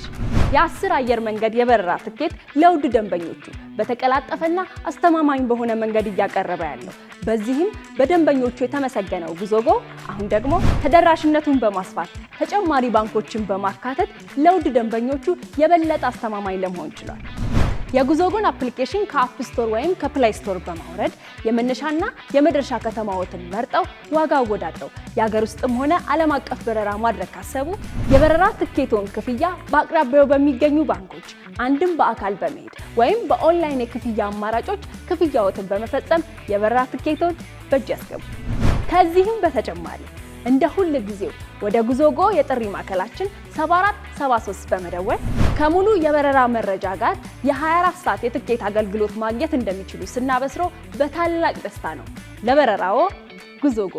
D: የ10 አየር መንገድ የበረራ ትኬት ለውድ ደንበኞቹ በተቀላጠፈና አስተማማኝ በሆነ መንገድ እያቀረበ ያለው በዚህም በደንበኞቹ የተመሰገነው ጉዞጎ አሁን ደግሞ ተደራሽነቱን በማስፋት ተጨማሪ ባንኮችን በማካተት ለውድ ደንበኞቹ የበለጠ አስተማማኝ ለመሆን ችሏል። የጉዞጎን አፕሊኬሽን ከአፕ ስቶር ወይም ከፕላይ ስቶር በማውረድ የመነሻና የመድረሻ ከተማዎትን መርጠው ዋጋ አወዳድረው የሀገር ውስጥም ሆነ ዓለም አቀፍ በረራ ማድረግ ካሰቡ የበረራ ትኬቶን ክፍያ በአቅራቢያው በሚገኙ ባንኮች አንድም በአካል በመሄድ ወይም በኦንላይን የክፍያ አማራጮች ክፍያዎትን በመፈጸም የበረራ ትኬቶን በእጅ ያስገቡ። ከዚህም በተጨማሪ እንደ ሁሉ ጊዜው ወደ ጉዞጎ የጥሪ ማዕከላችን 7473 በመደወል ከሙሉ የበረራ መረጃ ጋር የ24 ሰዓት የትኬት አገልግሎት ማግኘት እንደሚችሉ ስናበስሮ በታላቅ ደስታ ነው። ለበረራዎ ጉዞጎ!